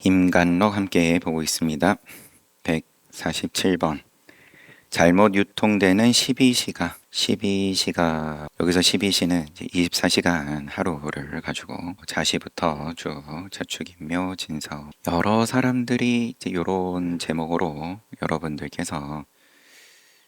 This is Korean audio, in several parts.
임간록 함께 보고 있습니다. 147번. 잘못 유통되는 12시가 여기서 12시는 24시간 하루를 가지고 자시부터 쭉 자축인묘 진사업 여러 사람들이 이런 제목으로 여러분들께서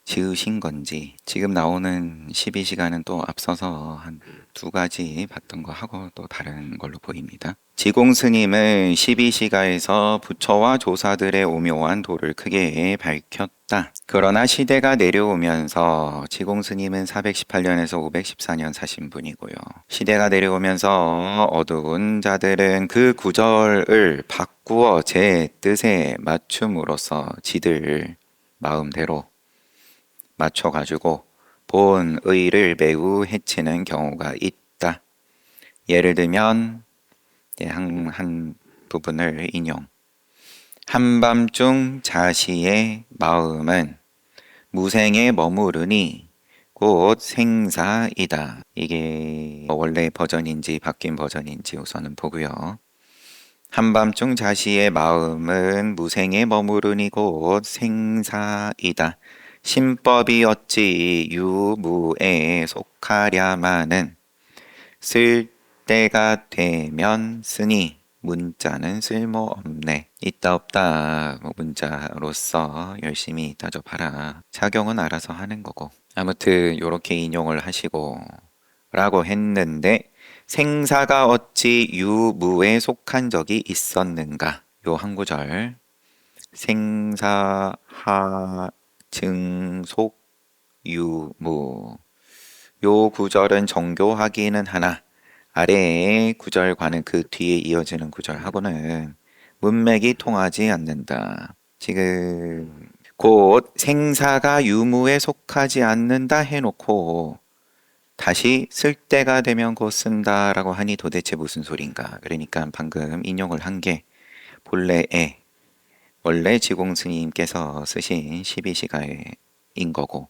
지으신 건지, 지금 나오는 12시간은 또 앞서서 한 두 가지 봤던 거 하고 또 다른 걸로 보입니다. 지공스님은 12시가에서 부처와 조사들의 오묘한 도를 크게 밝혔다. 그러나 시대가 내려오면서 지공스님은 418년에서 514년 사신 분이고요. 시대가 내려오면서 어두운 자들은 그 구절을 바꾸어 제 뜻에 맞춤으로써 지들 마음대로 맞춰가지고 본 의를 매우 해치는 경우가 있다. 예를 들면 한 부분을 인용. 한밤중 자시의 마음은 무생에 머무르니 곧 생사이다. 이게 원래 버전인지 바뀐 버전인지 우선은 보고요. 한밤중 자시의 마음은 무생에 머무르니 곧 생사이다. 신법이 어찌 유무에 속하랴마는 쓸 때가 되면 쓰니 문자는 쓸모없네. 있다 없다 문자로서 열심히 따져봐라. 작용은 알아서 하는 거고. 아무튼 요렇게 인용을 하시고 라고 했는데, 생사가 어찌 유무에 속한 적이 있었는가? 요 한 구절. 생사하 증속 유무. 요 구절은 정교하기는 하나 아래의 구절과는 그 뒤에 이어지는 구절하고는 문맥이 통하지 않는다. 지금 곧 생사가 유무에 속하지 않는다 해놓고 다시 쓸 때가 되면 곧 쓴다 라고 하니 도대체 무슨 소린가? 그러니까 방금 인용을 한 게 본래에 원래 지공스님께서 쓰신 12시가인 거고,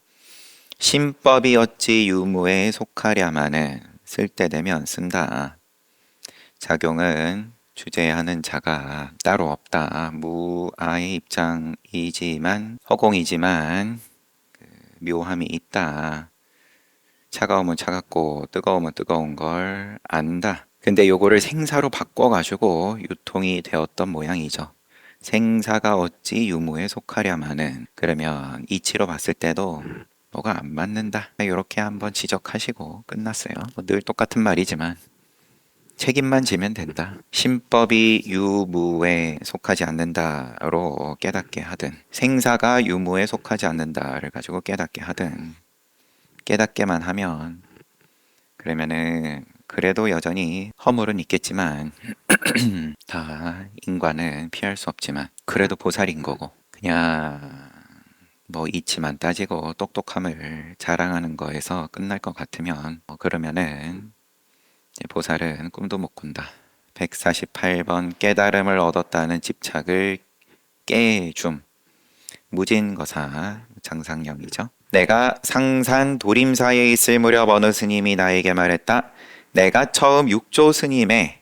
신법이 어찌 유무에 속하랴마는 쓸 때 되면 쓴다. 작용은 주재하는 자가 따로 없다. 무아의 입장이지만 허공이지만 묘함이 있다. 차가우면 차갑고 뜨거우면 뜨거운 걸 안다. 근데 요거를 생사로 바꿔가지고 유통이 되었던 모양이죠. 생사가 어찌 유무에 속하랴마는, 그러면 이치로 봤을 때도 뭐가 안 맞는다. 이렇게 한번 지적하시고 끝났어요. 늘 똑같은 말이지만 책임만 지면 된다. 신법이 유무에 속하지 않는다로 깨닫게 하든, 생사가 유무에 속하지 않는다를 가지고 깨닫게 하든, 깨닫게만 하면 그러면은 그래도 여전히 허물은 있겠지만 다 인과는 피할 수 없지만 그래도 보살인 거고, 그냥 뭐 이치만 따지고 똑똑함을 자랑하는 거에서 끝날 것 같으면 그러면은 보살은 꿈도 못 꾼다. 148번. 깨달음을 얻었다는 집착을 깨줌. 무진거사 장상영이죠. 내가 상산 도림사에 있을 무렵 어느 스님이 나에게 말했다. 내가 처음 육조 스님의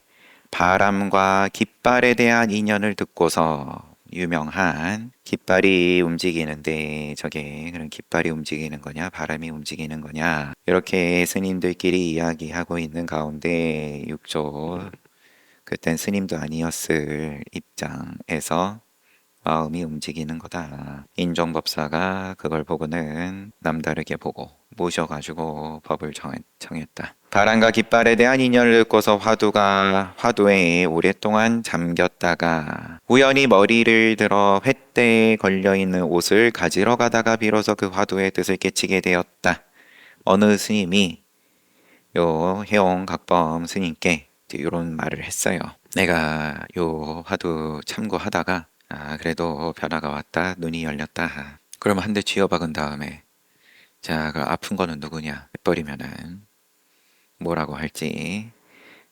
바람과 깃발에 대한 인연을 듣고서, 유명한 깃발이 움직이는데 저게 그런 깃발이 움직이는 거냐 바람이 움직이는 거냐 이렇게 스님들끼리 이야기하고 있는 가운데 육조, 그땐 스님도 아니었을 입장에서 마음이 움직이는 거다. 인종법사가 그걸 보고는 남다르게 보고 모셔가지고 법을 정했다. 바람과 깃발에 대한 인연을 듣고서 화두에 오랫동안 잠겼다가 우연히 머리를 들어 횃대에 걸려있는 옷을 가지러 가다가 비로소 그 화두의 뜻을 깨치게 되었다. 어느 스님이 요 해옹 각범 스님께 이런 말을 했어요. 내가 요 화두 참고하다가 그래도 변화가 왔다. 눈이 열렸다. 그러면 한 대 쥐어박은 다음에 자, 그 아픈 거는 누구냐 해버리면은 뭐라고 할지.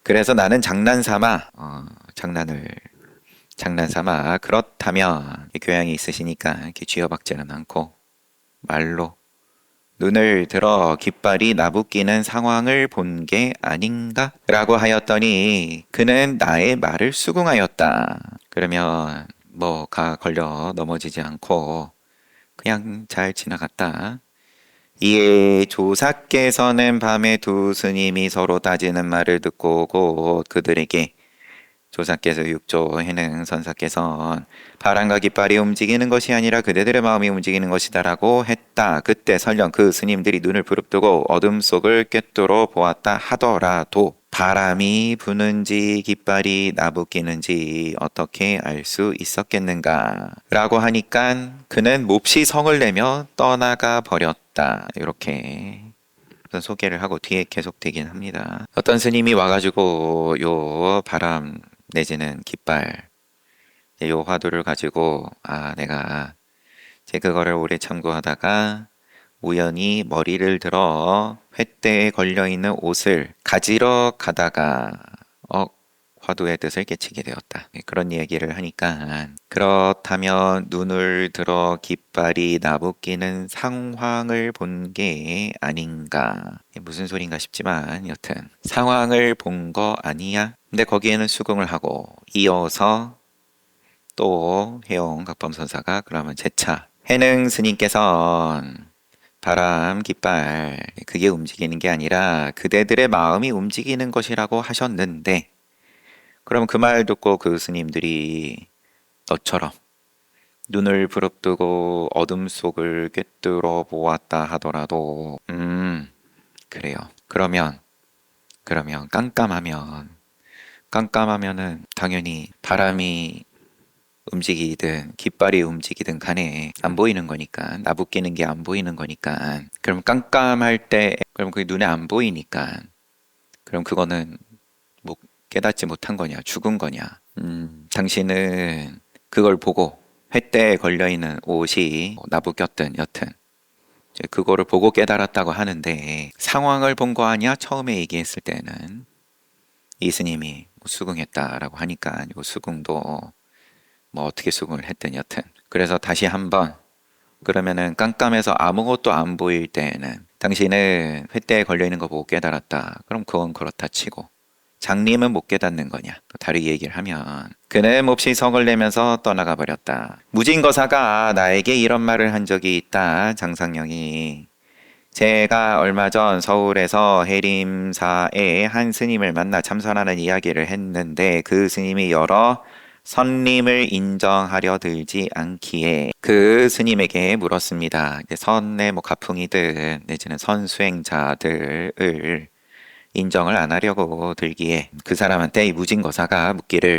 그래서 나는 장난삼아 그렇다면 교양이 있으시니까 이렇게 쥐어박지는 않고 말로 눈을 들어 깃발이 나부끼는 상황을 본 게 아닌가? 라고 하였더니 그는 나의 말을 수긍하였다. 그러면 뭐가 걸려 넘어지지 않고 그냥 잘 지나갔다. 이에 조사께서는 밤에 두 스님이 서로 따지는 말을 듣고 곧 그들에게 조사께서 육조 해능 선사께서 바람과 깃발이 움직이는 것이 아니라 그대들의 마음이 움직이는 것이다라고 했다. 그때 설령 그 스님들이 눈을 부릅뜨고 어둠 속을 꿰뚫어 보았다 하더라도 바람이 부는지 깃발이 나부끼는지 어떻게 알 수 있었겠는가? 라고 하니까 그는 몹시 성을 내며 떠나가 버렸다. 이렇게 소개를 하고 뒤에 계속되긴 합니다. 어떤 스님이 와가지고 요 바람 내지는 깃발, 요 화두를 가지고 내가 그거를 오래 참고하다가 우연히 머리를 들어 횃대에 걸려있는 옷을 가지러 가다가 화두의 뜻을 깨치게 되었다. 그런 얘기를 하니까 그렇다면 눈을 들어 깃발이 나부끼는 상황을 본 게 아닌가. 무슨 소린가 싶지만 여튼 상황을 본 거 아니야? 근데 거기에는 수긍을 하고 이어서 또 해용 각범선사가 그러면 재차 해능 스님께서는 바람, 깃발 그게 움직이는 게 아니라 그대들의 마음이 움직이는 것이라고 하셨는데 그럼 그 말 듣고 그 스님들이 너처럼 눈을 부릅뜨고 어둠 속을 꿰뚫어 보았다 하더라도 그래요. 그러면 깜깜하면은 당연히 바람이 움직이든 깃발이 움직이든 간에 안 보이는 거니까 나부끼는 게 안 보이는 거니까 그럼 깜깜할 때 그럼 그게 눈에 안 보이니까 그럼 그거는 뭐 깨닫지 못한 거냐 죽은 거냐 당신은 그걸 보고 횃대에 걸려있는 옷이 나부꼈든 여튼 이제 그거를 보고 깨달았다고 하는데 상황을 본 거 아니야? 처음에 얘기했을 때는 이 스님이 수긍했다라고 하니까 이 수긍도 뭐 어떻게 수긍을 했든 여튼 그래서 다시 한번 그러면은 깜깜해서 아무것도 안 보일 때에는 당신은 횃대에 걸려있는 거 보고 깨달았다. 그럼 그건 그렇다 치고 장님은 못 깨닫는 거냐? 또 다르게 얘기를 하면 그는 몹시 성을 내면서 떠나가 버렸다. 무진거사가 나에게 이런 말을 한 적이 있다. 장상령이 제가 얼마 전 서울에서 해림사에 한 스님을 만나 참선하는 이야기를 했는데 그 스님이 여러 선림을 인정하려 들지 않기에 그 스님에게 물었습니다. 선의 가풍이든 내지는 선수행자들을 인정을 안 하려고 들기에 그 사람한테 이 무진거사가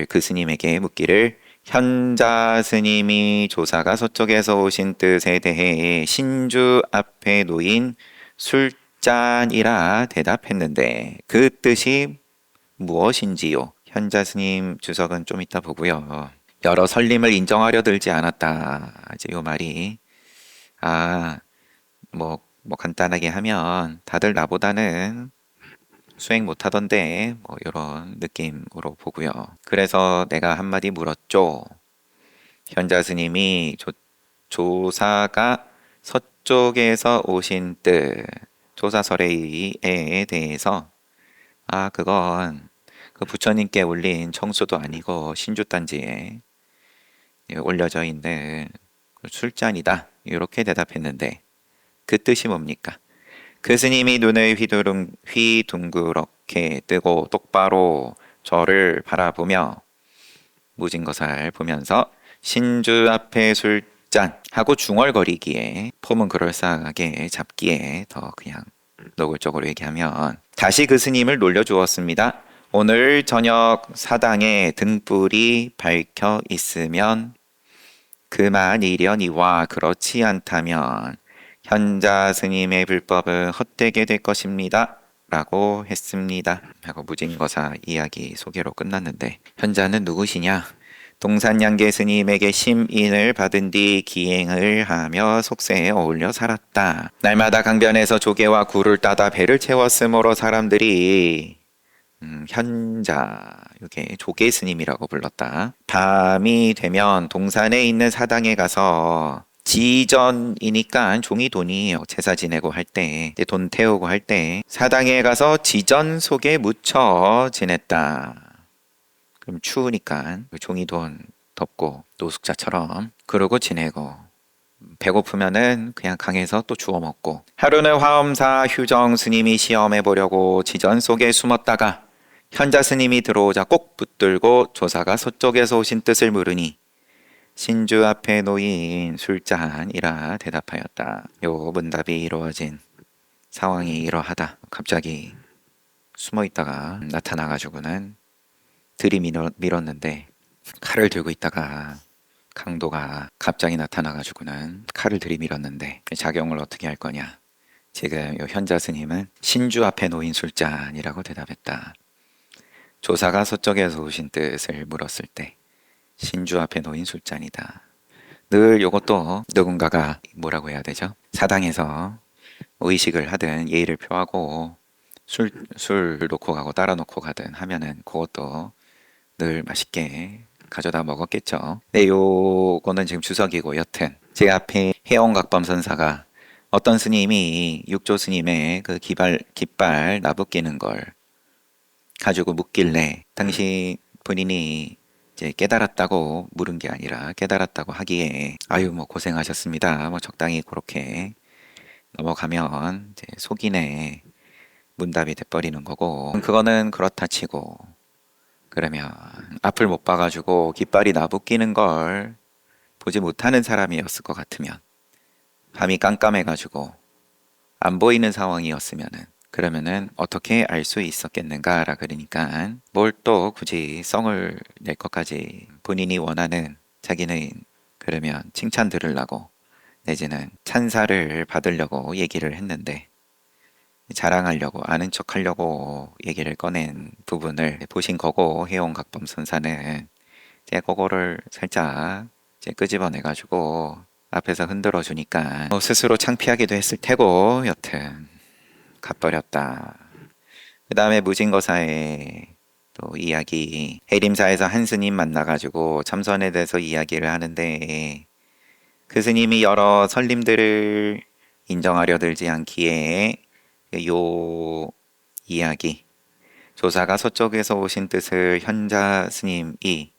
그 스님에게 묻기를 현자 스님이 조사가 서쪽에서 오신 뜻에 대해 신주 앞에 놓인 술잔이라 대답했는데 그 뜻이 무엇인지요? 현자 스님 주석은 좀 이따 보고요. 여러 설림을 인정하려 들지 않았다. 이제 요 말이 뭐 간단하게 하면 다들 나보다는 수행 못하던데 뭐 이런 느낌으로 보고요. 그래서 내가 한마디 물었죠. 현자 스님이 조사가 서쪽에서 오신 뜻 조사설에 대해서 그건 그 부처님께 올린 청수도 아니고 신주단지에 올려져 있는 술잔이다 이렇게 대답했는데 그 뜻이 뭡니까? 그 스님이 눈을 휘둥그렇게 뜨고 똑바로 저를 바라보며 무진거사를 보면서 신주 앞에 술잔 하고 중얼거리기에 폼은 그럴싸하게 잡기에 더 그냥 노골적으로 얘기하면 다시 그 스님을 놀려주었습니다. 오늘 저녁 사당에 등불이 밝혀 있으면 그만이려니와 그렇지 않다면 현자 스님의 불법은 헛되게 될 것입니다. 라고 했습니다. 하고 무진거사 이야기 소개로 끝났는데 현자는 누구시냐? 동산양계 스님에게 심인을 받은 뒤 기행을 하며 속세에 어울려 살았다. 날마다 강변에서 조개와 굴을 따다 배를 채웠으므로 사람들이 현자, 이게 조개 스님이라고 불렀다. 밤이 되면 동산에 있는 사당에 가서 지전이니까 종이 돈이에요. 제사 지내고 할 때, 돈 태우고 할 때 사당에 가서 지전 속에 묻혀 지냈다. 그럼 추우니까 그 종이 돈 덮고 노숙자처럼 그러고 지내고, 배고프면은 그냥 강에서 또 주워 먹고, 하루는 화엄사 휴정 스님이 시험해 보려고 지전 속에 숨었다가 현자 스님이 들어오자 꼭 붙들고 조사가 서쪽에서 오신 뜻을 물으니 신주 앞에 놓인 술잔이라 대답하였다. 요 문답이 이루어진 상황이 이러하다. 갑자기 숨어 있다가 나타나가지고는 들이밀었는데, 칼을 들고 있다가 강도가 갑자기 나타나가지고는 칼을 들이밀었는데 작용을 어떻게 할 거냐. 지금 요 현자 스님은 신주 앞에 놓인 술잔이라고 대답했다. 조사가 서쪽에서 오신 뜻을 물었을 때 신주 앞에 놓인 술잔이다. 늘 요것도 누군가가 뭐라고 해야 되죠? 사당에서 의식을 하든 예의를 표하고 술 놓고 가고 따라 놓고 가든 하면은 그것도 늘 맛있게 가져다 먹었겠죠. 네, 요거는 지금 주석이고, 여튼 제 앞에 해원각범 선사가 어떤 스님이 육조 스님의 그 깃발 나부끼는 걸 가지고 묻길래, 당시 본인이 이제 깨달았다고 물은 게 아니라 깨달았다고 하기에 아유 뭐 고생하셨습니다. 뭐 적당히 그렇게 넘어가면 이제 속이네 문답이 돼버리는 거고, 그거는 그렇다 치고, 그러면 앞을 못 봐가지고 깃발이 나부끼는 걸 보지 못하는 사람이었을 것 같으면, 밤이 깜깜해가지고 안 보이는 상황이었으면은 그러면은 어떻게 알 수 있었겠는가라. 그러니까 뭘 또 굳이 성을 낼 것까지, 본인이 원하는 자기는 그러면 칭찬 들으려고 내지는 찬사를 받으려고 얘기를 했는데, 자랑하려고 아는 척 하려고 얘기를 꺼낸 부분을 보신 거고, 해온각범 선사는 이제 그거를 살짝 이제 끄집어내 가지고 앞에서 흔들어 주니까 스스로 창피하기도 했을 테고, 여튼 가버렸다. 그 다음에 무진거사의 또 이야기, 해림사에서 한 스님 만나가지고 참선에 대해서 이야기를 하는데, 그 스님이 여러 설림들을 인정하려 들지 않기에 요 이야기, 조사가 서쪽에서 오신 뜻을 현자 스님이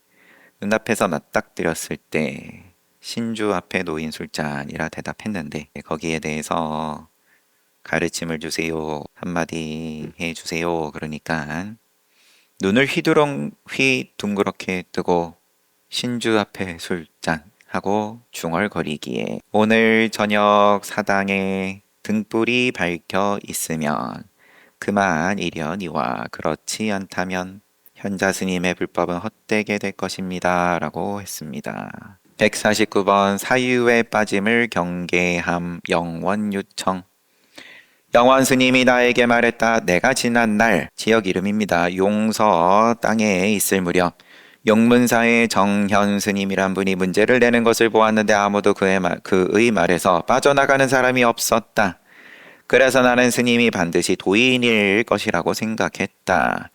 눈앞에서 맞닥뜨렸을 때 신주 앞에 놓인 술잔이라 대답했는데, 거기에 대해서 가르침을 주세요, 한마디 해주세요. 그러니까 눈을 휘둥그렇게 뜨고 신주 앞에 술잔 하고 중얼거리기에, 오늘 저녁 사당에 등불이 밝혀 있으면 그만이려니와 그렇지 않다면 현자 스님의 불법은 헛되게 될 것입니다. 라고 했습니다. 149번 사유에 빠짐을 경계함 영원 요청. 영원 스님이 나에게 말했다. 내가 지난 날, 지역 이름입니다. 용서 땅에 있을 무렵 용문사의 정현 스님이란 분이 문제를 내는 것을 보았는데 아무도 그의 말에서 빠져나가는 사람이 없었다. 그래서 나는 스님이 반드시 도인일 것이라고 생각했다.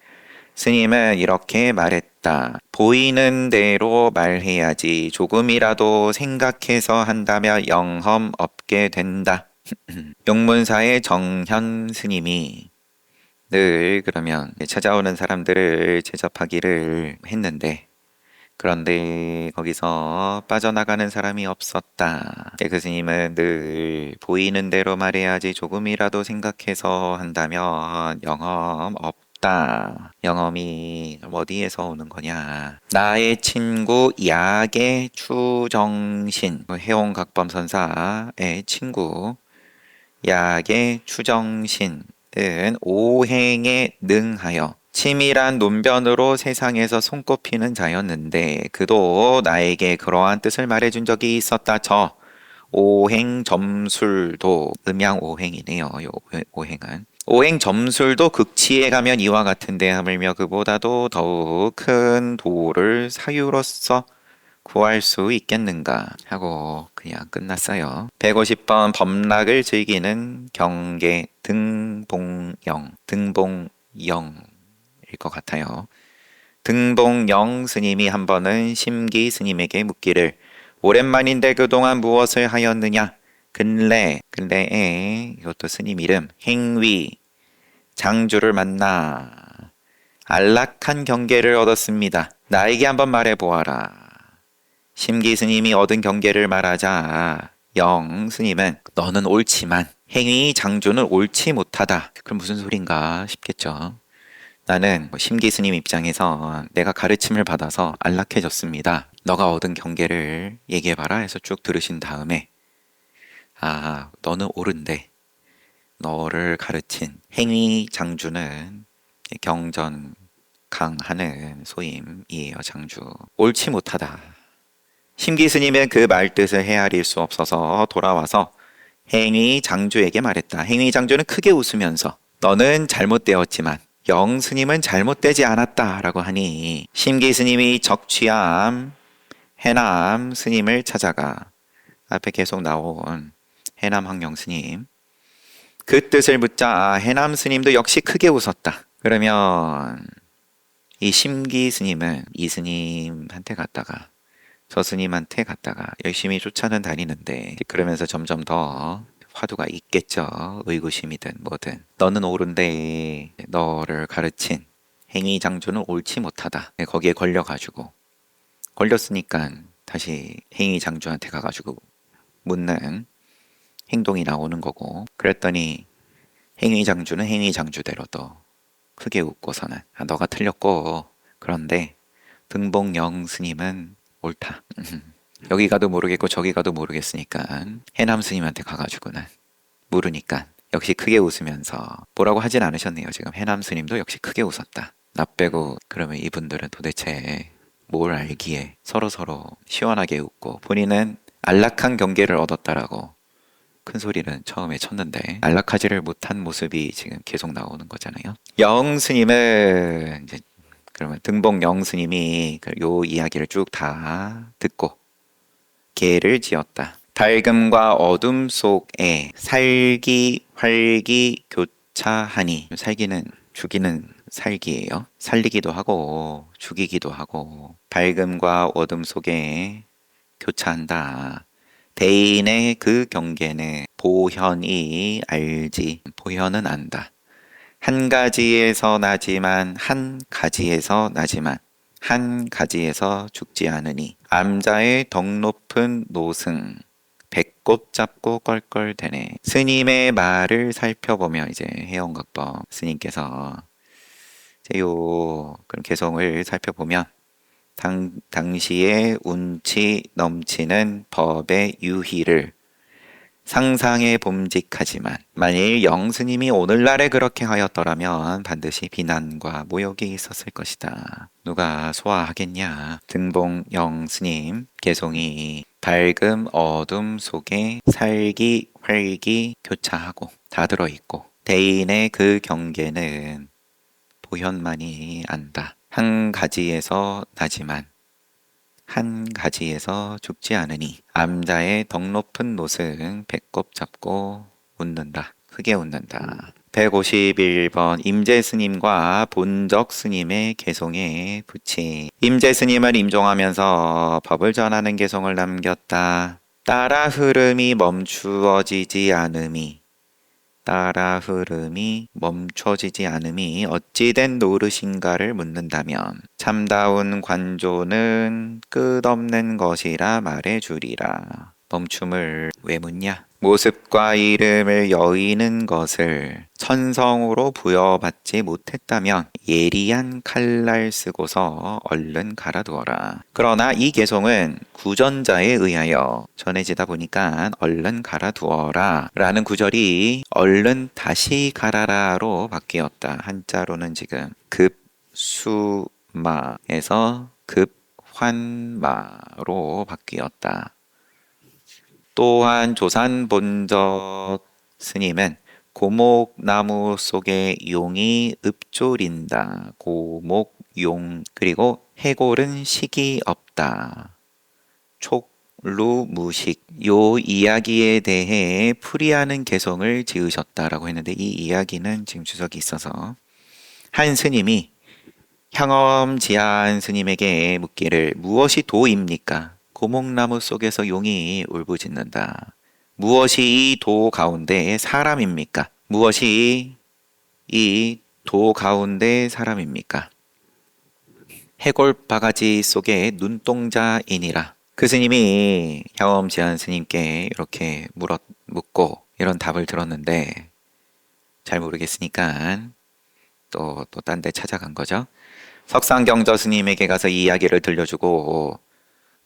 스님은 이렇게 말했다. 보이는 대로 말해야지 조금이라도 생각해서 한다면 영험 없게 된다. 용문사의 정현 스님이 늘 그러면 찾아오는 사람들을 제접하기를 했는데, 그런데 거기서 빠져나가는 사람이 없었다. 그 스님은 늘 보이는 대로 말해야지 조금이라도 생각해서 한다면 영험 없다. 영험이 어디에서 오는 거냐. 나의 친구 약의 추정신, 해온각범 선사의 친구 약의 추정신은 오행에 능하여 치밀한 논변으로 세상에서 손꼽히는 자였는데, 그도 나에게 그러한 뜻을 말해준 적이 있었다. 저 오행점술도, 음양오행이네요. 오행은 오행점술도 극치에 가면 이와 같은데 하물며 그보다도 더욱 큰 도를 사유로서 구할 수 있겠는가 하고 그냥 끝났어요. 150번 범락을 즐기는 경계 등봉영일 것 같아요. 등봉영 스님이 한 번은 심기 스님에게 묻기를, 오랜만인데 그동안 무엇을 하였느냐? 근래에 이것도 스님 이름 행위 장주를 만나 안락한 경계를 얻었습니다. 나에게 한번 말해보아라. 심기 스님이 얻은 경계를 말하자 영 스님은 너는 옳지만 행위 장주는 옳지 못하다. 그럼 무슨 소린가 싶겠죠. 나는 심기 스님 입장에서 내가 가르침을 받아서 안락해졌습니다. 너가 얻은 경계를 얘기해봐라 해서 쭉 들으신 다음에 너는 옳은데 너를 가르친 행위 장주는 경전 강하는 소임이에요. 장주 옳지 못하다. 심기 스님은 그 말뜻을 헤아릴 수 없어서 돌아와서 행위 장주에게 말했다. 행위 장주는 크게 웃으면서 너는 잘못되었지만 영 스님은 잘못되지 않았다 라고 하니 심기 스님이 적취함 해남 스님을 찾아가 앞에 계속 나온 해남 황영 스님 그 뜻을 묻자 해남 스님도 역시 크게 웃었다. 그러면 이 심기 스님은 이 스님한테 갔다가 저 스님한테 갔다가 열심히 쫓아는 다니는데 그러면서 점점 더 화두가 있겠죠. 의구심이든 뭐든 너는 옳은데 너를 가르친 행위 장조는 옳지 못하다. 거기에 걸려가지고 걸렸으니까 다시 행위 장조한테 가가지고 묻는 행동이 나오는 거고 그랬더니 행위 장조는 행위 장조대로 또 크게 웃고서는 너가 틀렸고 그런데 등봉영 스님은 옳다. 여기 가도 모르겠고 저기 가도 모르겠으니까 해남 스님한테 가가지고는 물으니까 역시 크게 웃으면서 뭐라고 하진 않으셨네요. 지금 해남 스님도 역시 크게 웃었다. 나 빼고 그러면 이분들은 도대체 뭘 알기에 서로서로 시원하게 웃고 본인은 안락한 경계를 얻었다라고 큰 소리는 처음에 쳤는데 안락하지를 못한 모습이 지금 계속 나오는 거잖아요. 영 스님은 이제 그러면 등봉 영 스님이 요 이야기를 쭉 다 듣고 계를 지었다. 밝음과 어둠 속에 살기 활기 교차하니 살기는 죽이는 살기예요. 살리기도 하고 죽이기도 하고 밝음과 어둠 속에 교차한다. 대인의 그 경계는 보현이 알지 보현은 안다. 한 가지에서 나지만 한 가지에서 나지만 한 가지에서 죽지 않으니 암자의 덕 높은 노승 배꼽 잡고 껄껄대네. 스님의 말을 살펴보면 이제 해영각법 스님께서 이제 요 그럼 개성을 살펴보면 당시에 운치 넘치는 법의 유희를 상상에 봄직하지만 만일 영스님이 오늘날에 그렇게 하였더라면 반드시 비난과 모욕이 있었을 것이다. 누가 소화하겠냐. 등봉 영스님 개송이 밝음 어둠 속에 살기 활기 교차하고 다 들어있고 대인의 그 경계는 보현만이 안다. 한 가지에서 나지만 한 가지에서 죽지 않으니 암자의 덕 높은 노승 배꼽 잡고 웃는다. 크게 웃는다. 151번 임재스님과 본적스님의 개송에 붙이 임재스님은 임종하면서 법을 전하는 개송을 남겼다. 따라 흐름이 멈추어지지 않음이 따라 흐름이 멈춰지지 않음이 어찌된 노릇인가를 묻는다면 참다운 관조는 끝없는 것이라 말해주리라. 멈춤을 왜 묻냐? 모습과 이름을 여의는 것을 천성으로 부여받지 못했다면 예리한 칼날 쓰고서 얼른 갈아두어라. 그러나 이 개송은 구전자에 의하여 전해지다 보니까 얼른 갈아두어라 라는 구절이 얼른 다시 갈아라로 바뀌었다. 한자로는 지금 급수마에서 급환마로 바뀌었다. 또한 조산본적 스님은 고목나무 속에 용이 읍조린다. 고목용 그리고 해골은 식이 없다. 촉루무식 요 이야기에 대해 풀이하는 개성을 지으셨다라고 했는데 이 이야기는 지금 주석이 있어서 한 스님이 향엄지한 스님에게 묻기를 무엇이 도입니까? 고목나무 속에서 용이 울부짖는다. 무엇이 이 도 가운데 사람입니까? 무엇이 이 도 가운데 사람입니까? 해골바가지 속에 눈동자이니라. 그 스님이 샤옴지한 스님께 이렇게 묻고 이런 답을 들었는데 잘 모르겠으니까 또 딴 데 찾아간 거죠. 석상경저 스님에게 가서 이 이야기를 들려주고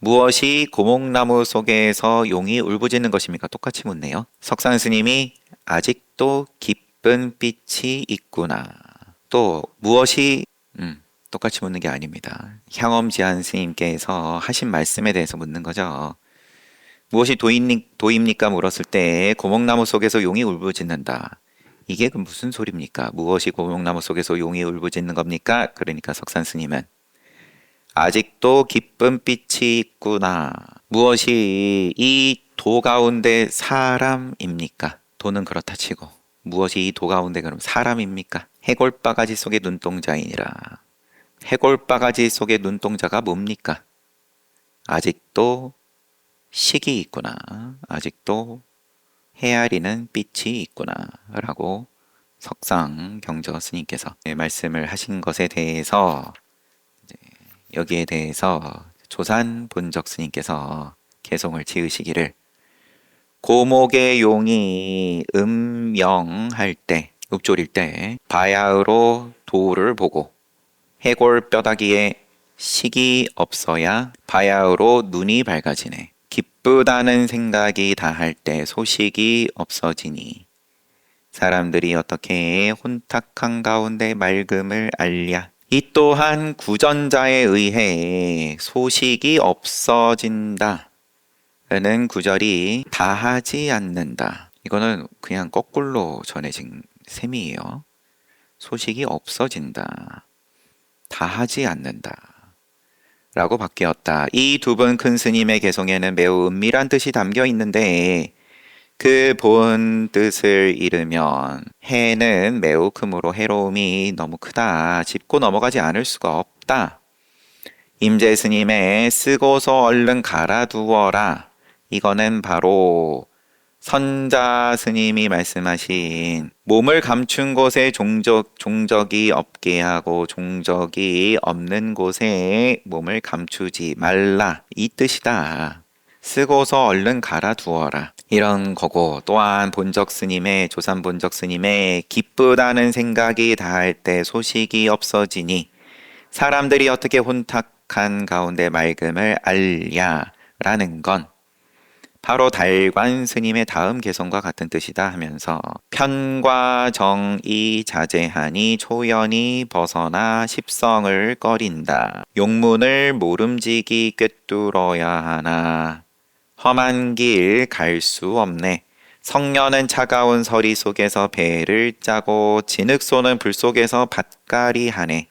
무엇이 고목나무 속에서 용이 울부짖는 것입니까? 똑같이 묻네요. 석산 스님이 아직도 기쁜 빛이 있구나. 또 무엇이 똑같이 묻는 게 아닙니다. 향엄지한 스님께서 하신 말씀에 대해서 묻는 거죠. 무엇이 도입니까? 물었을 때 고목나무 속에서 용이 울부짖는다. 이게 그 무슨 소리입니까? 무엇이 고목나무 속에서 용이 울부짖는 겁니까? 그러니까 석산 스님은 아직도 기쁜 빛이 있구나. 무엇이 이 도 가운데 사람입니까? 도는 그렇다 치고 무엇이 이 도 가운데 그럼 사람입니까? 해골바가지 속의 눈동자이니라. 해골바가지 속의 눈동자가 뭡니까? 아직도 식이 있구나. 아직도 헤아리는 빛이 있구나. 라고 석상 경저 스님께서 말씀을 하신 것에 대해서 여기에 대해서 조산 본적 스님께서 개송을 지으시기를 고목의 용이 음영할 때 읍졸일 때 바야흐로 도를 보고 해골 뼈다귀에 식이 없어야 바야흐로 눈이 밝아지네. 기쁘다는 생각이 다할 때 소식이 없어지니 사람들이 어떻게 혼탁한 가운데 맑음을 알랴. 이 또한 구전자에 의해 소식이 없어진다 라는 구절이 다하지 않는다. 이거는 그냥 거꾸로 전해진 셈이에요. 소식이 없어진다. 다하지 않는다. 라고 바뀌었다. 이 두 분 큰 스님의 개송에는 매우 은밀한 뜻이 담겨 있는데 그 본 뜻을 잃으면 해는 매우 크므로 해로움이 너무 크다. 짚고 넘어가지 않을 수가 없다. 임재 스님의 쓰고서 얼른 갈아두어라. 이거는 바로 선자 스님이 말씀하신 몸을 감춘 곳에 종적이 없게 하고 종적이 없는 곳에 몸을 감추지 말라. 이 뜻이다. 쓰고서 얼른 갈아두어라. 이런 거고 또한 본적 스님의 조산 본적 스님의 기쁘다는 생각이 다할 때 소식이 없어지니 사람들이 어떻게 혼탁한 가운데 맑음을 알랴라는 건 바로 달관 스님의 다음 개성과 같은 뜻이다 하면서 편과 정이 자제하니 초연이 벗어나 십성을 꺼린다. 용문을 모름지기 꿰뚫어야 하나 험한 길 갈 수 없네. 성녀는 차가운 서리 속에서 배를 짜고 진흙소는 불 속에서 밭갈이 하네.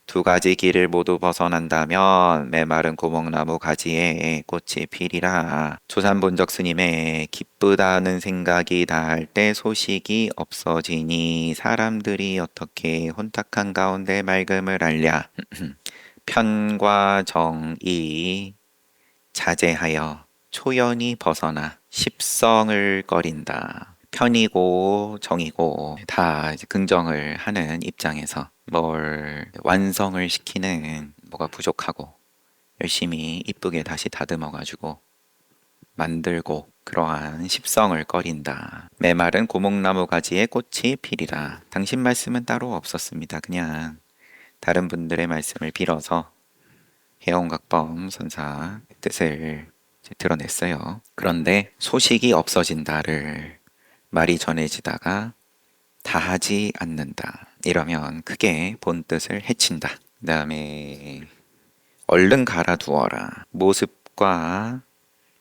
두 가지 길을 모두 벗어난다면 메마른 고목나무 가지에 꽃이 피리라. 조산본적 스님의 기쁘다는 생각이 다할 때 소식이 없어지니 사람들이 어떻게 혼탁한 가운데 맑음을 알랴. 편과 정이 자제하여 초연이 벗어나 십성을 꺼린다. 편이고 정이고 다 이제 긍정을 하는 입장에서 뭘 완성을 시키는 뭐가 부족하고 열심히 이쁘게 다시 다듬어가지고 만들고 그러한 십성을 꺼린다. 메마른 고목나무 가지에 꽃이 피리라. 당신 말씀은 따로 없었습니다. 그냥 다른 분들의 말씀을 빌어서 해원각범 선사 뜻을 드러냈어요. 그런데 소식이 없어진다를 말이 전해지다가 다하지 않는다. 이러면 크게 본 뜻을 해친다. 그 다음에 얼른 갈아두어라. 모습과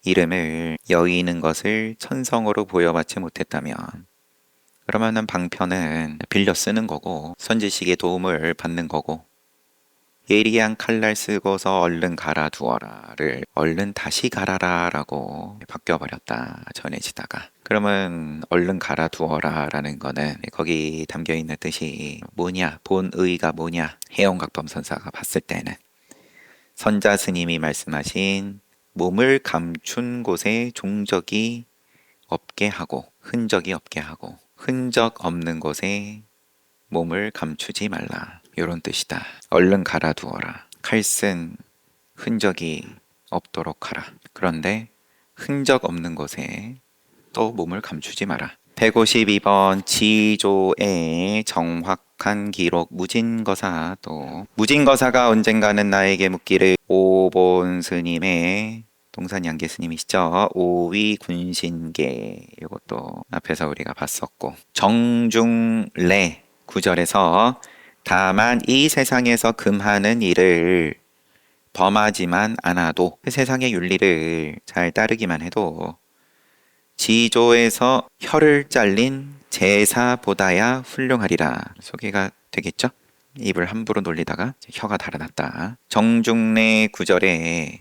이름을 여의는 것을 천성으로 보여받지 못했다면 그러면은 방편은 빌려 쓰는 거고 선지식의 도움을 받는 거고 예리한 칼날 쓰고서 얼른 갈아두어라를 얼른 다시 갈아라 라고 바뀌어버렸다 전해지다가 그러면 얼른 갈아두어라 라는 거는 거기 담겨있는 뜻이 뭐냐 본의가 뭐냐 해영각범 선사가 봤을 때는 선자 스님이 말씀하신 몸을 감춘 곳에 종적이 없게 하고 흔적이 없게 하고 흔적 없는 곳에 몸을 감추지 말라. 요런 뜻이다. 얼른 갈아두어라. 칼 쓴 흔적이 없도록 하라. 그런데 흔적 없는 곳에 또 몸을 감추지 마라. 152번 지조의 정확한 기록 무진거사. 또 무진거사가 언젠가는 나에게 묻기를 오본 스님의 동산양계 스님이시죠. 오위 군신계. 이것도 앞에서 우리가 봤었고 정중래 구절에서 다만 이 세상에서 금하는 일을 범하지만 않아도 그 세상의 윤리를 잘 따르기만 해도 지조에서 혀를 잘린 제사보다야 훌륭하리라. 소개가 되겠죠? 입을 함부로 놀리다가 혀가 달아났다. 정중래 구절에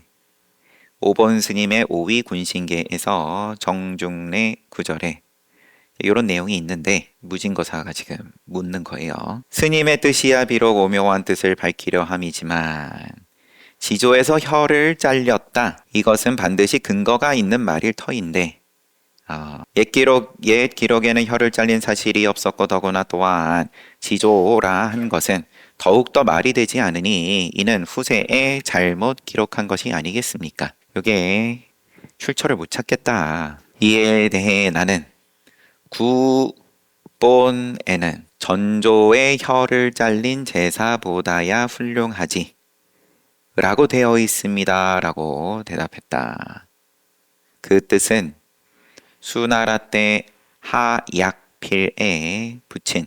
5번 스님의 오위 군신계에서 정중래 구절에 이런 내용이 있는데 무진거사가 지금 묻는 거예요. 스님의 뜻이야 비록 오묘한 뜻을 밝히려 함이지만 지조에서 혀를 잘렸다. 이것은 반드시 근거가 있는 말일 터인데 옛 기록에는 혀를 잘린 사실이 없었고 더구나 또한 지조라 한 것은 더욱더 말이 되지 않으니 이는 후세에 잘못 기록한 것이 아니겠습니까? 이게 출처를 못 찾겠다. 이에 대해 나는 구본에는 전조의 혀를 잘린 제사보다야 훌륭하지 라고 되어 있습니다. 라고 대답했다. 그 뜻은 수나라 때 하약필에 붙인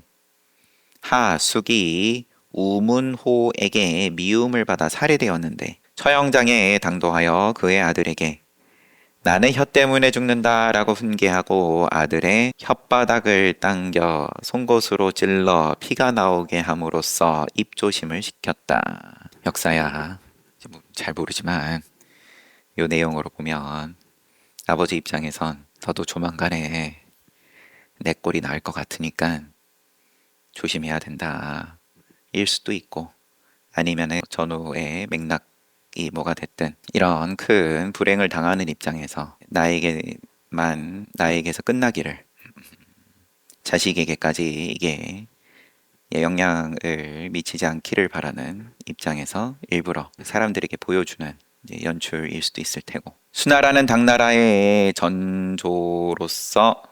하숙이 우문호에게 미움을 받아 살해되었는데 처형장에 당도하여 그의 아들에게 나는 혀 때문에 죽는다 라고 훈계하고 아들의 혓바닥을 당겨 송곳으로 찔러 피가 나오게 함으로써 입조심을 시켰다. 역사야 잘 모르지만 이 내용으로 보면 아버지 입장에선 너도 조만간에 내 꼴이 나을 것 같으니까 조심해야 된다 일 수도 있고 아니면 전후의 맥락이 뭐가 됐든 이런 큰 불행을 당하는 입장에서 나에게서 끝나기를 자식에게까지 이게 영향을 미치지 않기를 바라는 입장에서 일부러 사람들에게 보여주는 연출일 수도 있을 테고 수나라는 당나라의 전조로서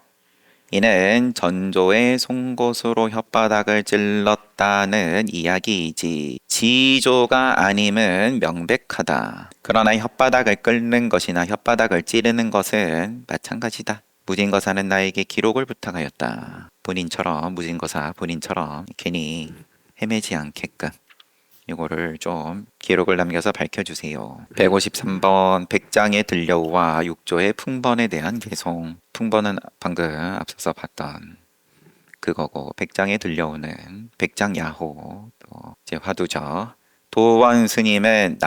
이는 전조의 송곳으로 혓바닥을 찔렀다는 이야기이지 지조가 아님은 명백하다. 그러나 혓바닥을 끓는 것이나 혓바닥을 찌르는 것은 마찬가지다. 무진거사는 나에게 기록을 부탁하였다. 무진거사 본인처럼 괜히 헤매지 않게끔 이거를 좀 기록을 남겨서 밝혀주세요. 153번 백장에 들려와 6조의 풍번에 대한 개송. 풍번은 방금 앞서서 봤던 그거고 백장에 들려오는 백장야호 또 이제 화두죠. 도원 스님은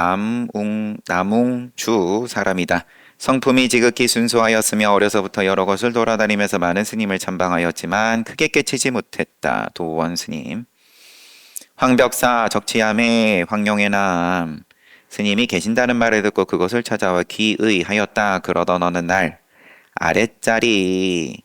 남웅주 사람이다. 성품이 지극히 순수하였으며 어려서부터 여러 곳을 돌아다니면서 많은 스님을 참방하였지만 크게 깨치지 못했다. 도원 스님. 황벽사 적치함에 황룡의 남 스님이 계신다는 말을 듣고 그곳을 찾아와 귀의하였다. 그러던 어느 날 아랫자리에서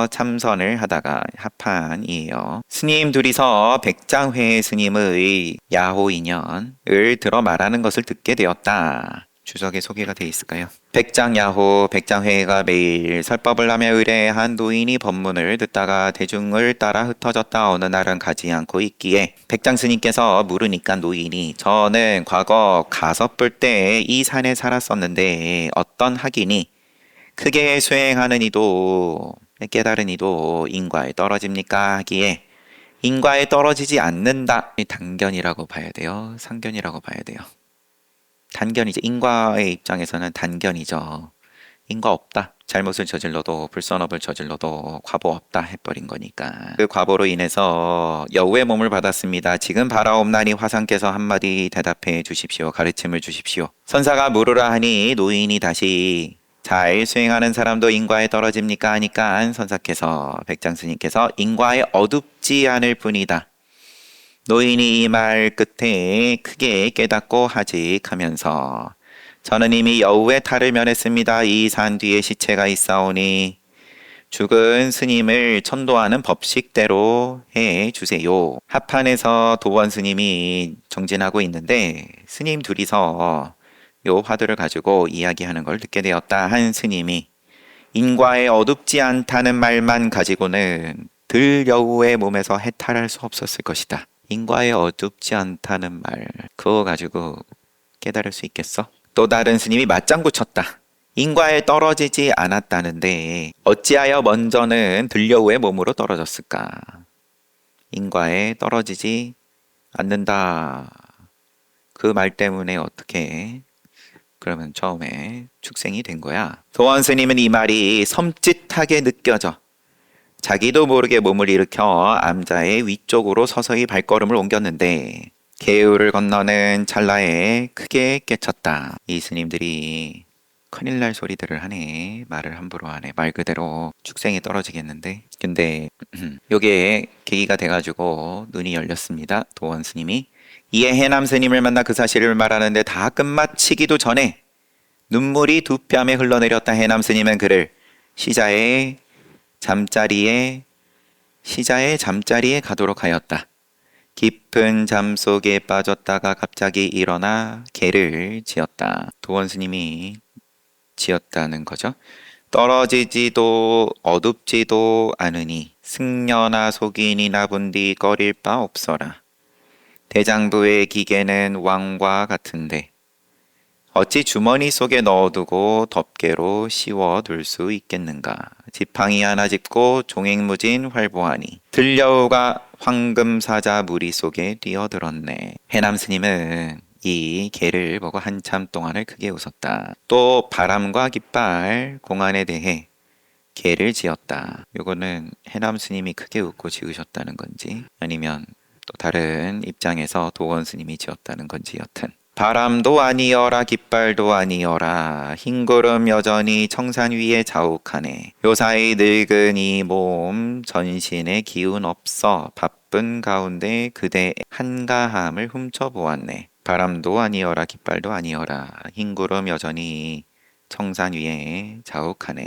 참선을 하다가 합판이에요. 스님 둘이서 백장회 스님의 야호 인연을 들어 말하는 것을 듣게 되었다. 주석에 소개가 돼 있을까요? 백장야호, 백장회가 매일 설법을 하며 의뢰한 노인이 법문을 듣다가 대중을 따라 흩어졌다. 어느 날은 가지 않고 있기에 백장스님께서 물으니까 노인이 저는 과거 가섭불 때 이 산에 살았었는데 어떤 학인이 크게 수행하는 이도 깨달은 이도 인과에 떨어집니까? 하기에 인과에 떨어지지 않는다. 단견이라고 봐야 돼요? 상견이라고 봐야 돼요? 단견이죠. 인과의 입장에서는 단견이죠. 인과 없다. 잘못을 저질러도 불선업을 저질러도 과보 없다 해버린 거니까. 그 과보로 인해서 여우의 몸을 받았습니다. 지금 바라옵나니 화상께서 한마디 대답해 주십시오. 가르침을 주십시오. 선사가 물으라 하니 노인이 다시 잘 수행하는 사람도 인과에 떨어집니까? 하니까 선사께서 백장스님께서 인과에 어둡지 않을 뿐이다. 노인이 이 말 끝에 크게 깨닫고 하직하면서 저는 이미 여우의 탈을 면했습니다. 이 산 뒤에 시체가 있사오니 죽은 스님을 천도하는 법식대로 해 주세요. 합판에서 도원 스님이 정진하고 있는데 스님 둘이서 요 화두를 가지고 이야기하는 걸 듣게 되었다. 한 스님이 인과에 어둡지 않다는 말만 가지고는 들여우의 몸에서 해탈할 수 없었을 것이다. 인과에 어둡지 않다는 말, 그거 가지고 깨달을 수 있겠어? 또 다른 스님이 맞장구 쳤다. 인과에 떨어지지 않았다는데 어찌하여 먼저는 들여우의 몸으로 떨어졌을까? 인과에 떨어지지 않는다. 그 말 때문에 어떻게 그러면 처음에 축생이 된 거야. 도원 스님은 이 말이 섬찟하게 느껴져 자기도 모르게 몸을 일으켜 암자의 위쪽으로 서서히 발걸음을 옮겼는데 개울을 건너는 찰나에 크게 깨쳤다. 이 스님들이 큰일 날 소리들을 하네. 말을 함부로 하네. 말 그대로 축생이 떨어지겠는데. 근데 요게 계기가 돼가지고 눈이 열렸습니다. 도원 스님이. 이에 해남 스님을 만나 그 사실을 말하는데 다 끝마치기도 전에 눈물이 두 뺨에 흘러내렸다. 해남 스님은 그를 시자의 잠자리에 가도록 하였다. 깊은 잠 속에 빠졌다가 갑자기 일어나 개를 지었다. 도원 스님이 지었다는 거죠. 떨어지지도 어둡지도 않으니 승려나 속인이나 본디 꺼릴 바 없어라. 대장부의 기계는 왕과 같은데 어찌 주머니 속에 넣어두고 덮개로 씌워둘 수 있겠는가. 지팡이 하나 짚고 종횡무진 활보하니 들여우가 황금사자 무리 속에 뛰어들었네. 해남 스님은 이 개를 보고 한참 동안을 크게 웃었다. 또 바람과 깃발 공안에 대해 개를 지었다. 요거는 해남 스님이 크게 웃고 지으셨다는 건지 아니면 또 다른 입장에서 도원 스님이 지었다는 건지 여튼 바람도 아니여라 깃발도 아니여라 흰구름 여전히 청산 위에 자욱하네. 요사이 늙은 이 몸 전신에 기운 없어 바쁜 가운데 그대 한가함을 훔쳐보았네. 바람도 아니여라 깃발도 아니여라 흰구름 여전히 청산 위에 자욱하네.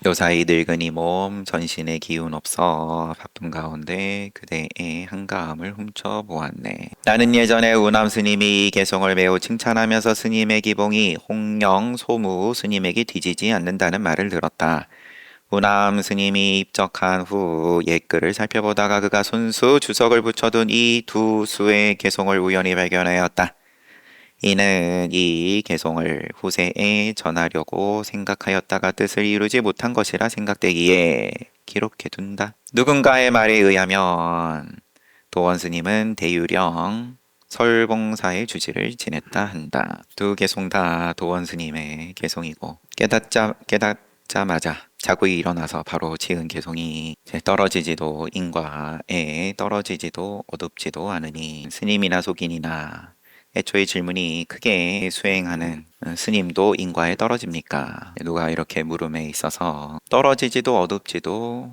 요사이 늙은이 몸 전신에 기운 없어 바쁜 가운데 그대의 한가함을 훔쳐보았네. 나는 예전에 우남 스님이 이 개송을 매우 칭찬하면서 스님의 기봉이 홍령 소무 스님에게 뒤지지 않는다는 말을 들었다. 우남 스님이 입적한 후 옛글을 살펴보다가 그가 손수 주석을 붙여둔 이 두 수의 개송을 우연히 발견하였다. 이는 이 개송을 후세에 전하려고 생각하였다가 뜻을 이루지 못한 것이라 생각되기에 기록해둔다. 누군가의 말에 의하면 도원 스님은 대유령 설봉사의 주지를 지냈다 한다. 두 개송 다 도원 스님의 개송이고 깨닫자마자 자고 일어나서 바로 지은 개송이 떨어지지도 인과에 떨어지지도 어둡지도 않으니 스님이나 속인이나 애초에 질문이 크게 수행하는 스님도 인과에 떨어집니까? 누가 이렇게 물음에 있어서 떨어지지도 어둡지도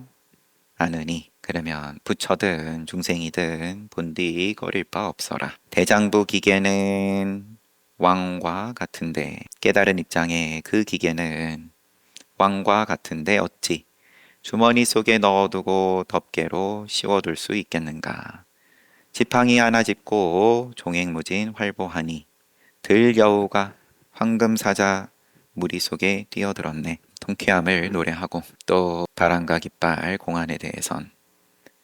않으니 그러면 부처든 중생이든 본디 거릴 바 없어라. 대장부 기계는 왕과 같은데 깨달은 입장에 그 기계는 왕과 같은데 어찌 주머니 속에 넣어두고 덮개로 씌워둘 수 있겠는가. 지팡이 하나 짚고 종횡무진 활보하니 들여우가 황금사자 무리 속에 뛰어들었네. 통쾌함을 노래하고 또 바람과 깃발 공안에 대해선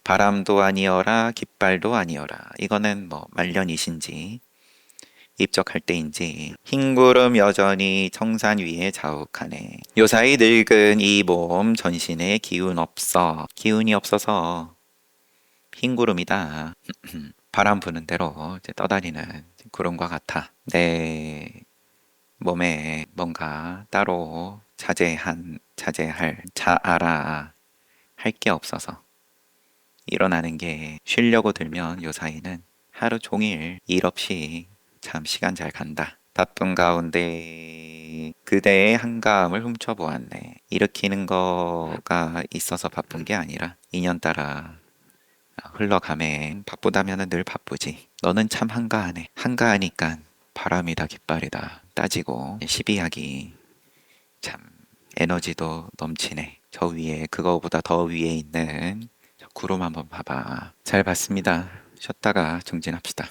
바람도 아니어라 깃발도 아니어라 이거는 뭐 말년이신지 입적할 때인지 흰구름 여전히 청산 위에 자욱하네. 요사이 늙은 이 몸 전신에 기운이 없어서 흰구름이다. 바람 부는 대로 이제 떠다니는 구름과 같아. 내 몸에 뭔가 따로 자아라 할 게 없어서 일어나는 게 쉬려고 들면 요 사이는 하루 종일 일 없이 참 시간 잘 간다. 바쁜 가운데 그대의 한가함을 훔쳐보았네. 일으키는 거가 있어서 바쁜 게 아니라 인연 따라 흘러가매. 바쁘다면 늘 바쁘지. 너는 참 한가하네. 한가하니까 바람이다 깃발이다. 따지고 시비하기 참 에너지도 넘치네. 저 위에 그거보다 더 위에 있는 저 구름 한번 봐봐. 잘 봤습니다. 쉬었다가 정진합시다.